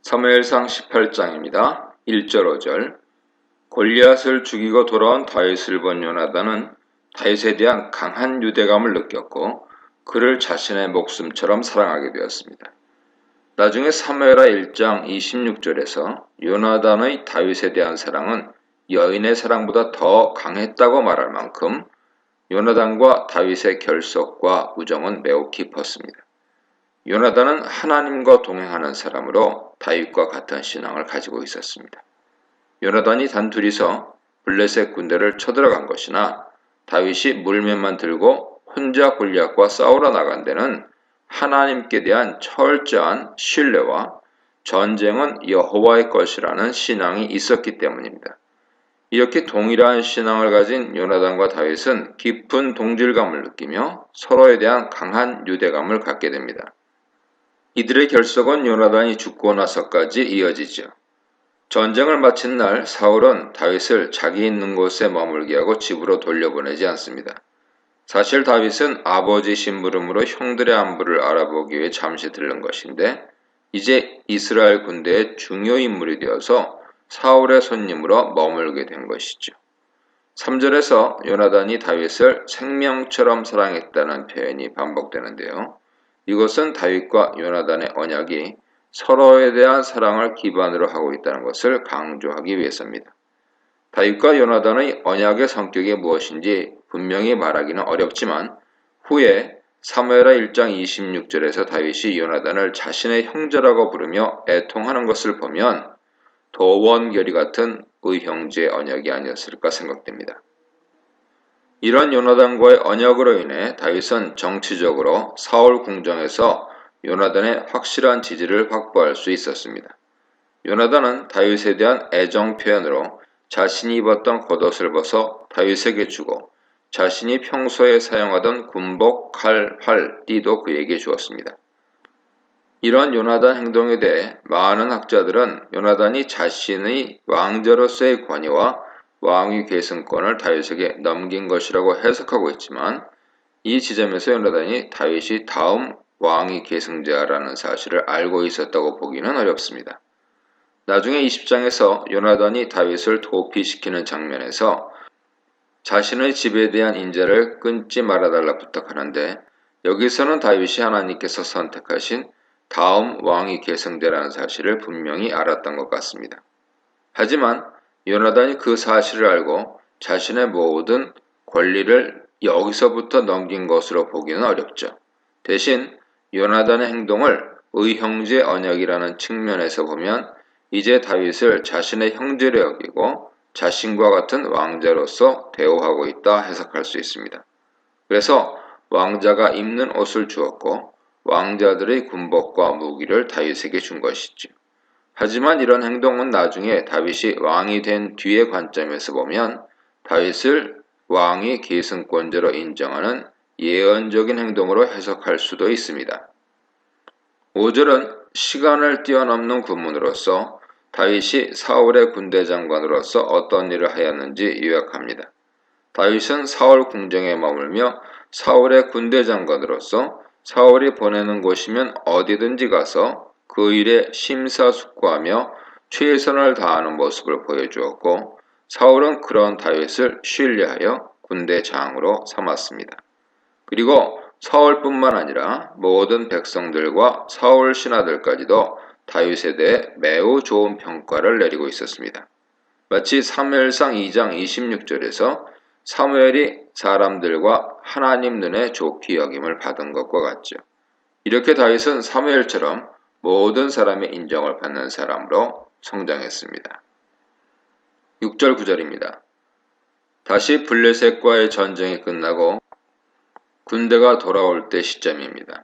사무엘상 18장입니다. 1절 5절. 골리앗을 죽이고 돌아온 다윗을 본 요나단은 다윗에 대한 강한 유대감을 느꼈고 그를 자신의 목숨처럼 사랑하게 되었습니다. 나중에 사무엘하 1장 26절에서 요나단의 다윗에 대한 사랑은 여인의 사랑보다 더 강했다고 말할 만큼 요나단과 다윗의 결속과 우정은 매우 깊었습니다. 요나단은 하나님과 동행하는 사람으로 다윗과 같은 신앙을 가지고 있었습니다. 요나단이 단둘이서 블레셋 군대를 쳐들어간 것이나 다윗이 물면만 들고 혼자 골리앗과 싸우러 나간 데는 하나님께 대한 철저한 신뢰와 전쟁은 여호와의 것이라는 신앙이 있었기 때문입니다. 이렇게 동일한 신앙을 가진 요나단과 다윗은 깊은 동질감을 느끼며 서로에 대한 강한 유대감을 갖게 됩니다. 이들의 결속은 요나단이 죽고 나서까지 이어지죠. 전쟁을 마친 날 사울은 다윗을 자기 있는 곳에 머물게 하고 집으로 돌려보내지 않습니다. 사실 다윗은 아버지 심부름으로 형들의 안부를 알아보기 위해 잠시 들른 것인데 이제 이스라엘 군대의 중요 인물이 되어서 사울의 손님으로 머물게 된 것이죠. 3절에서 요나단이 다윗을 생명처럼 사랑했다는 표현이 반복되는데요. 이것은 다윗과 요나단의 언약이 서로에 대한 사랑을 기반으로 하고 있다는 것을 강조하기 위해서입니다. 다윗과 요나단의 언약의 성격이 무엇인지 분명히 말하기는 어렵지만 후에 사무엘하 1장 26절에서 다윗이 요나단을 자신의 형제라고 부르며 애통하는 것을 보면 도원결의 같은 의형제의 언약이 아니었을까 생각됩니다. 이런 요나단과의 언약으로 인해 다윗은 정치적으로 사울 궁정에서 요나단의 확실한 지지를 확보할 수 있었습니다. 요나단은 다윗에 대한 애정 표현으로 자신이 입었던 겉옷을 벗어 다윗에게 주고 자신이 평소에 사용하던 군복, 칼, 활, 띠도 그에게 주었습니다. 이런 요나단 행동에 대해 많은 학자들은 요나단이 자신의 왕자로서의 권위와 왕위 계승권을 다윗에게 넘긴 것이라고 해석하고 있지만 이 지점에서 요나단이 다윗이 다음 왕위 계승자라는 사실을 알고 있었다고 보기는 어렵습니다. 나중에 20장에서 요나단이 다윗을 도피시키는 장면에서 자신의 집에 대한 인자를 끊지 말아달라 부탁하는데 여기서는 다윗이 하나님께서 선택하신 다음 왕이 계승되라는 사실을 분명히 알았던 것 같습니다. 하지만 요나단이 그 사실을 알고 자신의 모든 권리를 여기서부터 넘긴 것으로 보기는 어렵죠. 대신 요나단의 행동을 의형제 언약이라는 측면에서 보면 이제 다윗을 자신의 형제로 여기고 자신과 같은 왕자로서 대우하고 있다 해석할 수 있습니다. 그래서 왕자가 입는 옷을 주었고 왕자들의 군복과 무기를 다윗에게 준 것이죠. 하지만 이런 행동은 나중에 다윗이 왕이 된 뒤의 관점에서 보면 다윗을 왕위 계승권자로 인정하는 예언적인 행동으로 해석할 수도 있습니다. 5절은 시간을 뛰어넘는 구문으로서 다윗이 사울의 군대 장관으로서 어떤 일을 하였는지 요약합니다. 다윗은 사울 궁정에 머물며 사울의 군대 장관으로서 사울이 보내는 곳이면 어디든지 가서 그 일에 심사숙고하며 최선을 다하는 모습을 보여주었고 사울은 그런 다윗을 신뢰하여 군대 장으로 삼았습니다. 그리고 사울뿐만 아니라 모든 백성들과 사울 신하들까지도 다윗에 대해 매우 좋은 평가를 내리고 있었습니다. 마치 사무엘상 2장 26절에서 사무엘이 사람들과 하나님 눈에 좋게 여김을 받은 것과 같죠. 이렇게 다윗은 사무엘처럼 모든 사람의 인정을 받는 사람으로 성장했습니다. 6절 9절입니다. 다시 블레셋과의 전쟁이 끝나고 군대가 돌아올 때 시점입니다.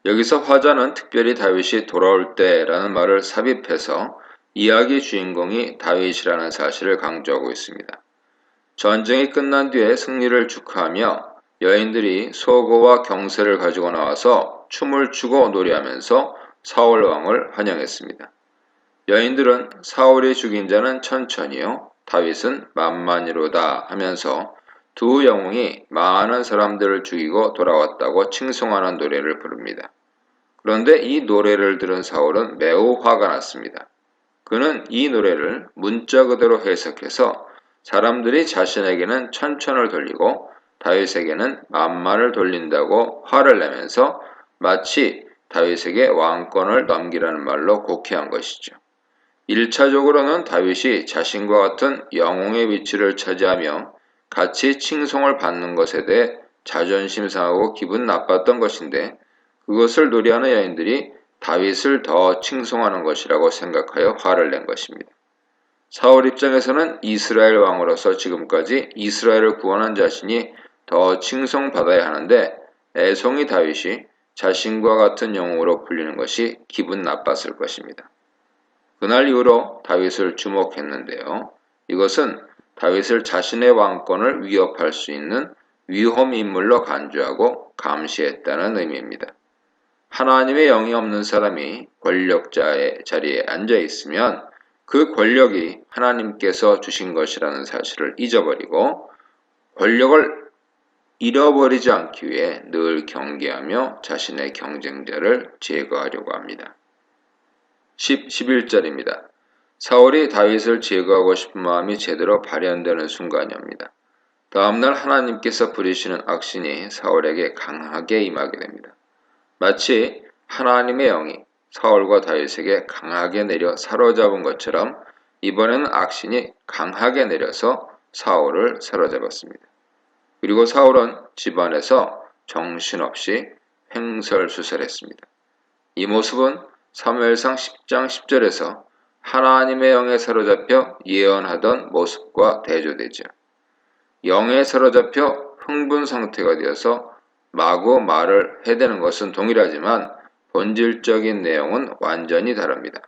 여기서 화자는 특별히 다윗이 돌아올 때라는 말을 삽입해서 이야기 주인공이 다윗이라는 사실을 강조하고 있습니다. 전쟁이 끝난 뒤에 승리를 축하하며 여인들이 소고와 경새를 가지고 나와서 춤을 추고 노래하면서 사울 왕을 환영했습니다. 여인들은 사울이 죽인 자는 천천히요, 다윗은 만만히로다 하면서 두 영웅이 많은 사람들을 죽이고 돌아왔다고 칭송하는 노래를 부릅니다. 그런데 이 노래를 들은 사울은 매우 화가 났습니다. 그는 이 노래를 문자 그대로 해석해서 사람들이 자신에게는 천천을 돌리고 다윗에게는 만마를 돌린다고 화를 내면서 마치 다윗에게 왕권을 넘기라는 말로 곡해한 것이죠. 1차적으로는 다윗이 자신과 같은 영웅의 위치를 차지하며 같이 칭송을 받는 것에 대해 자존심 상하고 기분 나빴던 것인데, 그것을 노래하는 여인들이 다윗을 더 칭송하는 것이라고 생각하여 화를 낸 것입니다. 사울 입장에서는 이스라엘 왕으로서 지금까지 이스라엘을 구원한 자신이 더 칭송받아야 하는데, 애송이 다윗이 자신과 같은 영웅으로 불리는 것이 기분 나빴을 것입니다. 그날 이후로 다윗을 주목했는데요. 이것은 다윗을 자신의 왕권을 위협할 수 있는 위험 인물로 간주하고 감시했다는 의미입니다. 하나님의 영이 없는 사람이 권력자의 자리에 앉아 있으면 그 권력이 하나님께서 주신 것이라는 사실을 잊어버리고 권력을 잃어버리지 않기 위해 늘 경계하며 자신의 경쟁자를 제거하려고 합니다. 11절입니다. 사울이 다윗을 제거하고 싶은 마음이 제대로 발현되는 순간입니다. 다음날 하나님께서 부리시는 악신이 사울에게 강하게 임하게 됩니다. 마치 하나님의 영이 사울과 다윗에게 강하게 내려 사로잡은 것처럼 이번에는 악신이 강하게 내려서 사울을 사로잡았습니다. 그리고 사울은 집안에서 정신없이 횡설수설했습니다. 이 모습은 사무엘상 10장 10절에서 하나님의 영에 사로잡혀 예언하던 모습과 대조되죠. 영에 사로잡혀 흥분 상태가 되어서 마구 말을 해대는 것은 동일하지만 본질적인 내용은 완전히 다릅니다.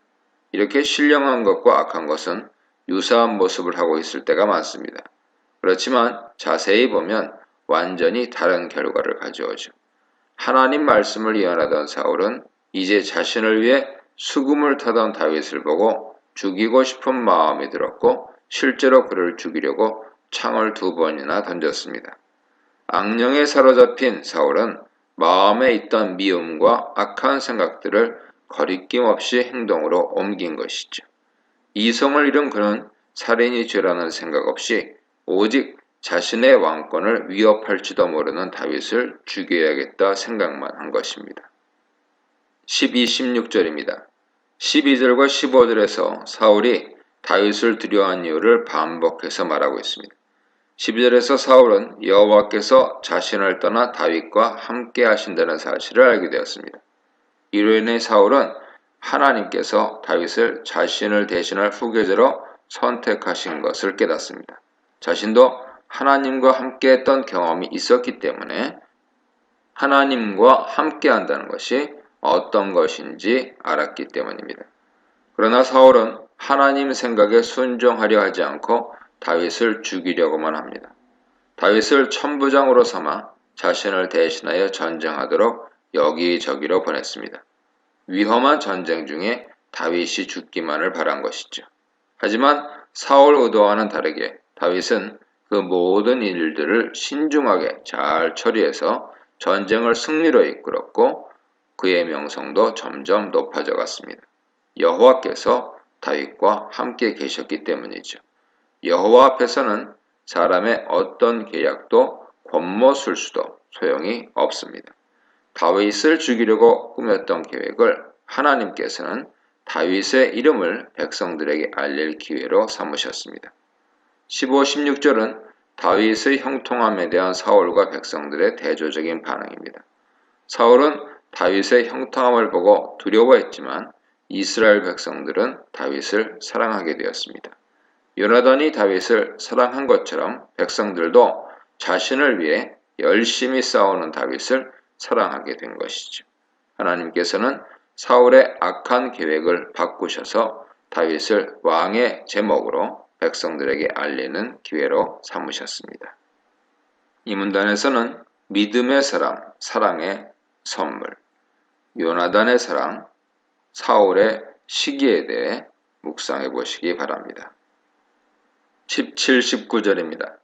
이렇게 신령한 것과 악한 것은 유사한 모습을 하고 있을 때가 많습니다. 그렇지만 자세히 보면 완전히 다른 결과를 가져오죠. 하나님 말씀을 예언하던 사울은 이제 자신을 위해 수금을 타던 다윗을 보고 죽이고 싶은 마음이 들었고 실제로 그를 죽이려고 창을 2번이나 던졌습니다. 악령에 사로잡힌 사울은 마음에 있던 미움과 악한 생각들을 거리낌 없이 행동으로 옮긴 것이죠. 이성을 잃은 그는 살인이 죄라는 생각 없이 오직 자신의 왕권을 위협할지도 모르는 다윗을 죽여야겠다 생각만 한 것입니다. 12, 16절입니다. 12절과 15절에서 사울이 다윗을 두려워한 이유를 반복해서 말하고 있습니다. 12절에서 사울은 여호와께서 자신을 떠나 다윗과 함께 하신다는 사실을 알게 되었습니다. 이로 인해 사울은 하나님께서 다윗을 자신을 대신할 후계자로 선택하신 것을 깨닫습니다. 자신도 하나님과 함께 했던 경험이 있었기 때문에 하나님과 함께 한다는 것이 어떤 것인지 알았기 때문입니다. 그러나 사울은 하나님 생각에 순종하려 하지 않고 다윗을 죽이려고만 합니다. 다윗을 천부장으로 삼아 자신을 대신하여 전쟁하도록 여기저기로 보냈습니다. 위험한 전쟁 중에 다윗이 죽기만을 바란 것이죠. 하지만 사울 의도와는 다르게 다윗은 그 모든 일들을 신중하게 잘 처리해서 전쟁을 승리로 이끌었고 그의 명성도 점점 높아져 갔습니다. 여호와께서 다윗과 함께 계셨기 때문이죠. 여호와 앞에서는 사람의 어떤 계략도 권모술수도 소용이 없습니다. 다윗을 죽이려고 꾸몄던 계획을 하나님께서는 다윗의 이름을 백성들에게 알릴 기회로 삼으셨습니다. 15, 16절은 다윗의 형통함에 대한 사울과 백성들의 대조적인 반응입니다. 사울은 다윗의 형통함을 보고 두려워했지만 이스라엘 백성들은 다윗을 사랑하게 되었습니다. 요나단이 다윗을 사랑한 것처럼 백성들도 자신을 위해 열심히 싸우는 다윗을 사랑하게 된 것이죠. 하나님께서는 사울의 악한 계획을 바꾸셔서 다윗을 왕의 제목으로 백성들에게 알리는 기회로 삼으셨습니다. 이 문단에서는 믿음의 사랑, 사랑의 선물, 요나단의 사랑, 사울의 시기에 대해 묵상해 보시기 바랍니다. 17, 19절입니다.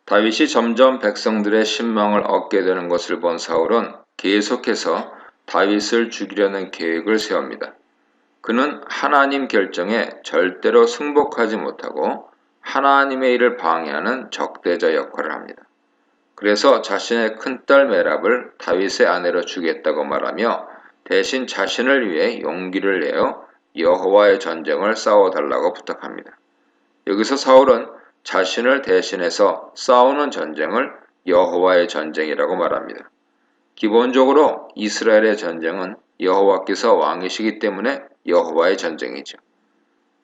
다윗이 점점 백성들의 신망을 얻게 되는 것을 본 사울은 계속해서 다윗을 죽이려는 계획을 세웁니다. 그는 하나님 결정에 절대로 승복하지 못하고 하나님의 일을 방해하는 적대자 역할을 합니다. 그래서 자신의 큰딸 메랍을 다윗의 아내로 주겠다고 말하며 대신 자신을 위해 용기를 내어 여호와의 전쟁을 싸워달라고 부탁합니다. 여기서 사울은 자신을 대신해서 싸우는 전쟁을 여호와의 전쟁이라고 말합니다. 기본적으로 이스라엘의 전쟁은 여호와께서 왕이시기 때문에 여호와의 전쟁이죠.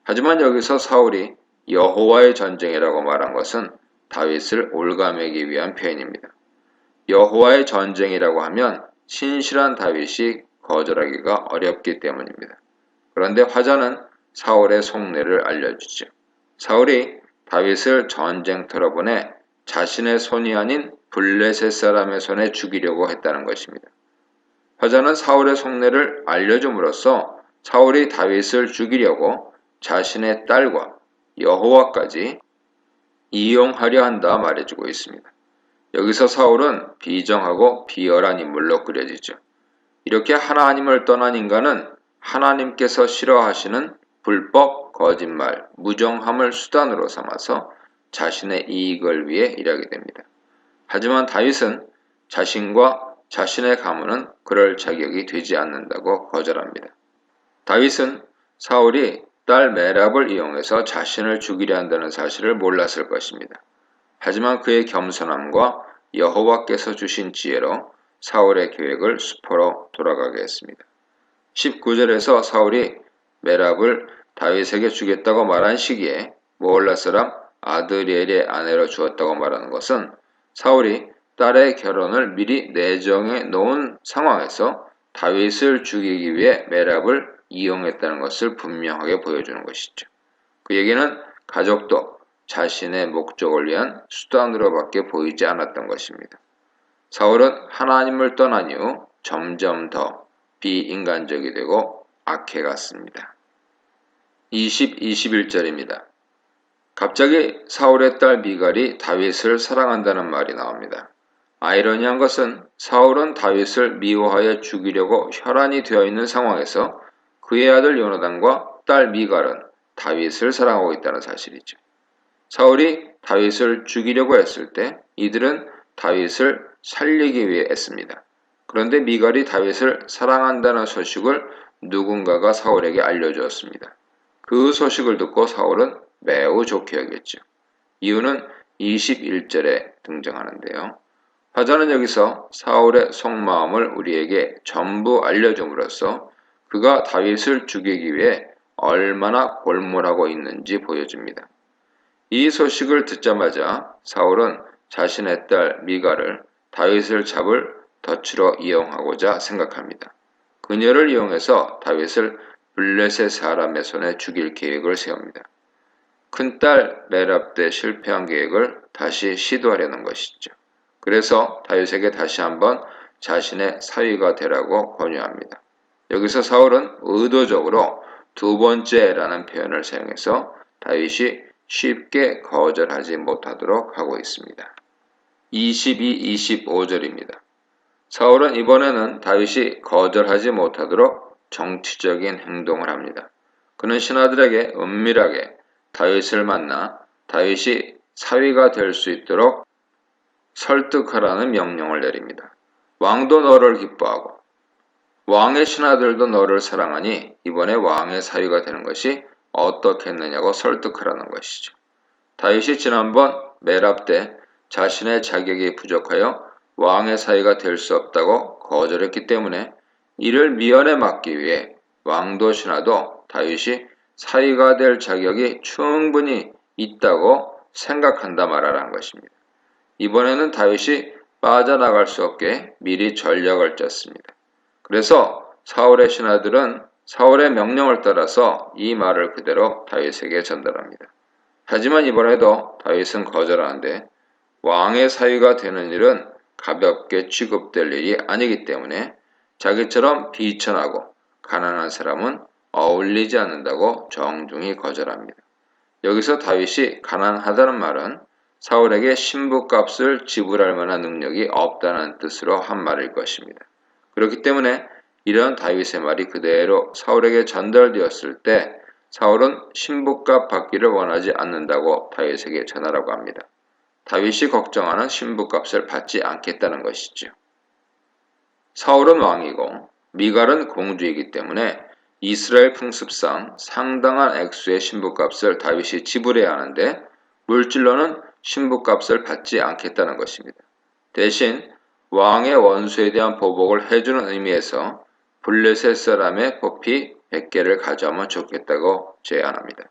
하지만 여기서 사울이 여호와의 전쟁이라고 말한 것은 다윗을 올가매기 위한 표현입니다. 여호와의 전쟁이라고 하면 신실한 다윗이 거절하기가 어렵기 때문입니다. 그런데 화자는 사울의 속내를 알려주죠. 사울이 다윗을 전쟁터로 보내 자신의 손이 아닌 블레셋 사람의 손에 죽이려고 했다는 것입니다. 화자는 사울의 속내를 알려줌으로써 사울이 다윗을 죽이려고 자신의 딸과 여호와까지 이용하려 한다 말해주고 있습니다. 여기서 사울은 비정하고 비열한 인물로 그려지죠. 이렇게 하나님을 떠난 인간은 하나님께서 싫어하시는 불법, 거짓말, 무정함을 수단으로 삼아서 자신의 이익을 위해 일하게 됩니다. 하지만 다윗은 자신과 자신의 가문은 그럴 자격이 되지 않는다고 거절합니다. 다윗은 사울이 딸 메랍을 이용해서 자신을 죽이려 한다는 사실을 몰랐을 것입니다. 하지만 그의 겸손함과 여호와께서 주신 지혜로 사울의 계획을 수포로 돌아가게 했습니다. 19절에서 사울이 메랍을 다윗에게 주겠다고 말한 시기에 모올라 사람 아드리엘의 아내로 주었다고 말하는 것은 사울이 딸의 결혼을 미리 내정해 놓은 상황에서 다윗을 죽이기 위해 메랍을 이용했다는 것을 분명하게 보여주는 것이죠. 그 얘기는 가족도 자신의 목적을 위한 수단으로밖에 보이지 않았던 것입니다. 사울은 하나님을 떠난 이후 점점 더 비인간적이 되고 악해갔습니다. 21절입니다. 갑자기 사울의 딸 미갈이 다윗을 사랑한다는 말이 나옵니다. 아이러니한 것은 사울은 다윗을 미워하여 죽이려고 혈안이 되어 있는 상황에서 그의 아들 요나단과 딸 미갈은 다윗을 사랑하고 있다는 사실이죠. 사울이 다윗을 죽이려고 했을 때 이들은 다윗을 살리기 위해 애씁니다. 그런데 미갈이 다윗을 사랑한다는 소식을 누군가가 사울에게 알려주었습니다. 그 소식을 듣고 사울은 매우 좋게 여겼죠. 이유는 21절에 등장하는데요. 화자는 여기서 사울의 속마음을 우리에게 전부 알려줌으로써 그가 다윗을 죽이기 위해 얼마나 골몰하고 있는지 보여줍니다. 이 소식을 듣자마자 사울은 자신의 딸 미갈을 다윗을 잡을 덫으로 이용하고자 생각합니다. 그녀를 이용해서 다윗을 블레셋 사람의 손에 죽일 계획을 세웁니다. 큰딸 메랍 때 실패한 계획을 다시 시도하려는 것이죠. 그래서 다윗에게 다시 한번 자신의 사위가 되라고 권유합니다. 여기서 사울은 의도적으로 두 번째라는 표현을 사용해서 다윗이 쉽게 거절하지 못하도록 하고 있습니다. 25절입니다. 사울은 이번에는 다윗이 거절하지 못하도록 정치적인 행동을 합니다. 그는 신하들에게 은밀하게 다윗을 만나 다윗이 사위가 될 수 있도록 설득하라는 명령을 내립니다. 왕도 너를 기뻐하고 왕의 신하들도 너를 사랑하니 이번에 왕의 사위가 되는 것이 어떻겠느냐고 설득하라는 것이죠. 다윗이 지난번 메랍 때 자신의 자격이 부족하여 왕의 사위가 될 수 없다고 거절했기 때문에 이를 미연에 막기 위해 왕도 신하도 다윗이 사위가 될 자격이 충분히 있다고 생각한다 말하라는 것입니다. 이번에는 다윗이 빠져나갈 수 없게 미리 전략을 짰습니다. 그래서 사울의 신하들은 사울의 명령을 따라서 이 말을 그대로 다윗에게 전달합니다. 하지만 이번에도 다윗은 거절하는데 왕의 사위가 되는 일은 가볍게 취급될 일이 아니기 때문에 자기처럼 비천하고 가난한 사람은 어울리지 않는다고 정중히 거절합니다. 여기서 다윗이 가난하다는 말은 사울에게 신부값을 지불할 만한 능력이 없다는 뜻으로 한 말일 것입니다. 그렇기 때문에 이런 다윗의 말이 그대로 사울에게 전달되었을 때 사울은 신부값 받기를 원하지 않는다고 다윗에게 전하라고 합니다. 다윗이 걱정하는 신부값을 받지 않겠다는 것이죠. 사울은 왕이고 미갈은 공주이기 때문에 이스라엘 풍습상 상당한 액수의 신부값을 다윗이 지불해야 하는데 물질로는 신부값을 받지 않겠다는 것입니다. 대신 왕의 원수에 대한 보복을 해주는 의미에서 블레셋 사람의 포피 100개를 가져오면 좋겠다고 제안합니다.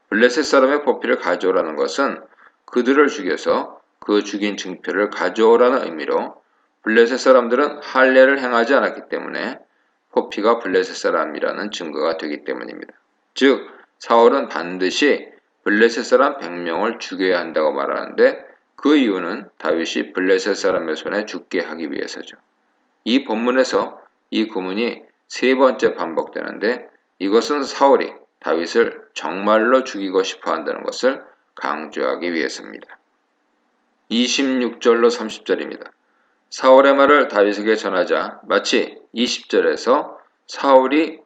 블레셋 사람의 포피를 가져오라는 것은 그들을 죽여서 그 죽인 증표를 가져오라는 의미로 블레셋 사람들은 할례를 행하지 않았기 때문에 포피가 블레셋 사람이라는 증거가 되기 때문입니다. 즉 사울은 반드시 블레셋 사람 100명을 죽여야 한다고 말하는데 그 이유는 다윗이 블레셋 사람의 손에 죽게 하기 위해서죠. 이 본문에서 이 구문이 세 번째 반복되는데 이것은 사울이 다윗을 정말로 죽이고 싶어 한다는 것을 강조하기 위해서입니다. 26절로 30절입니다. 사울의 말을 다윗에게 전하자 마치 20절에서 사울이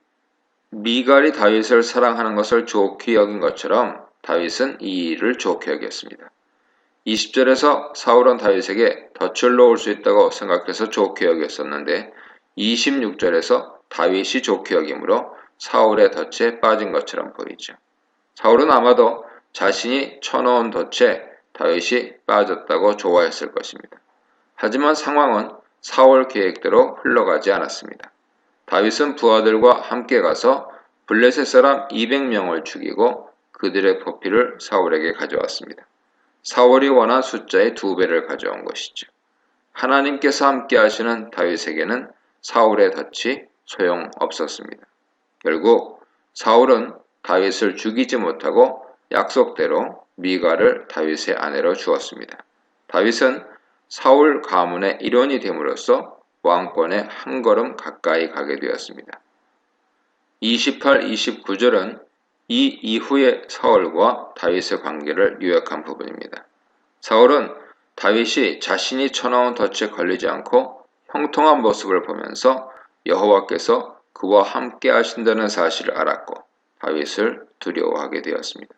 미갈이 다윗을 사랑하는 것을 좋게 여긴 것처럼 다윗은 이 일을 좋게 여겼습니다. 20절에서 사울은 다윗에게 덫을 놓을 수 있다고 생각해서 좋게 여겼었는데 26절에서 다윗이 좋게 여김으로 사울의 덫에 빠진 것처럼 보이죠. 사울은 아마도 자신이 쳐놓은 덫에 다윗이 빠졌다고 좋아했을 것입니다. 하지만 상황은 사울 계획대로 흘러가지 않았습니다. 다윗은 부하들과 함께 가서 블레셋 사람 200명을 죽이고 그들의 포피를 사울에게 가져왔습니다. 사울이 원한 숫자의 2배를 가져온 것이죠. 하나님께서 함께 하시는 다윗에게는 사울의 덫이 소용없었습니다. 결국 사울은 다윗을 죽이지 못하고 약속대로 미갈을 다윗의 아내로 주었습니다. 다윗은 사울 가문의 일원이 됨으로써 왕권에 한 걸음 가까이 가게 되었습니다. 28, 29절은 이 이후의 사울과 다윗의 관계를 요약한 부분입니다. 사울은 다윗이 자신이 쳐놓은 덫에 걸리지 않고 형통한 모습을 보면서 여호와께서 그와 함께 하신다는 사실을 알았고 다윗을 두려워하게 되었습니다.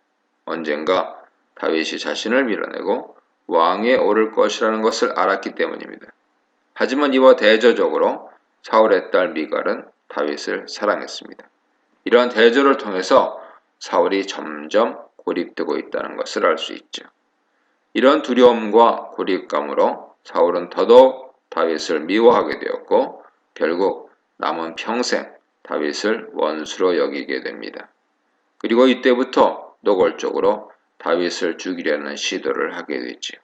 언젠가 다윗이 자신을 밀어내고 왕위에 오를 것이라는 것을 알았기 때문입니다. 하지만 이와 대조적으로 사울의 딸 미갈은 다윗을 사랑했습니다. 이러한 대조를 통해서 사울이 점점 고립되고 있다는 것을 알 수 있죠. 이런 두려움과 고립감으로 사울은 더더욱 다윗을 미워하게 되었고 결국 남은 평생 다윗을 원수로 여기게 됩니다. 그리고 이때부터 노골적으로 다윗을 죽이려는 시도를 하게 되죠.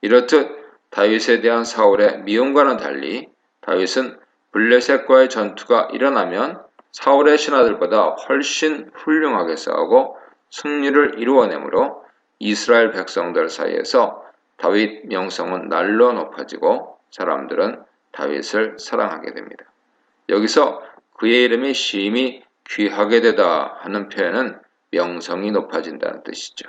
이렇듯 다윗에 대한 사울의 미움과는 달리 다윗은 블레셋과의 전투가 일어나면 사울의 신하들보다 훨씬 훌륭하게 싸우고 승리를 이루어내므로 이스라엘 백성들 사이에서 다윗 명성은 날로 높아지고 사람들은 다윗을 사랑하게 됩니다. 여기서 그의 이름이 심히 귀하게 되다 하는 표현은 명성이 높아진다는 뜻이죠.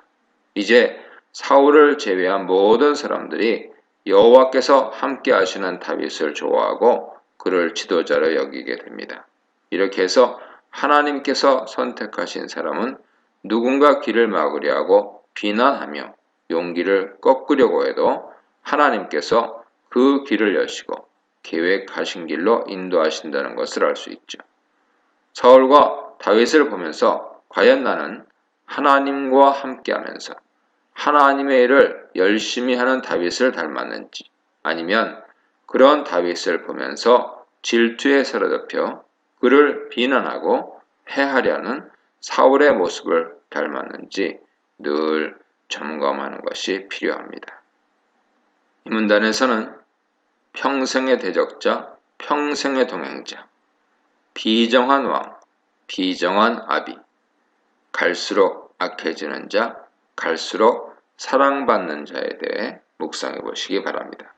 이제 사울을 제외한 모든 사람들이 여호와께서 함께 하시는 다윗을 좋아하고 그를 지도자로 여기게 됩니다. 이렇게 해서 하나님께서 선택하신 사람은 누군가 길을 막으려 하고 비난하며 용기를 꺾으려고 해도 하나님께서 그 길을 여시고 계획하신 길로 인도하신다는 것을 알 수 있죠. 사울과 다윗을 보면서 과연 나는 하나님과 함께하면서 하나님의 일을 열심히 하는 다윗을 닮았는지 아니면 그런 다윗을 보면서 질투에 사로잡혀 그를 비난하고 해하려는 사울의 모습을 닮았는지 늘 점검하는 것이 필요합니다. 이 문단에서는 평생의 대적자, 평생의 동행자, 비정한 왕, 비정한 아비, 갈수록 악해지는 자, 갈수록 사랑받는 자에 대해 묵상해 보시기 바랍니다.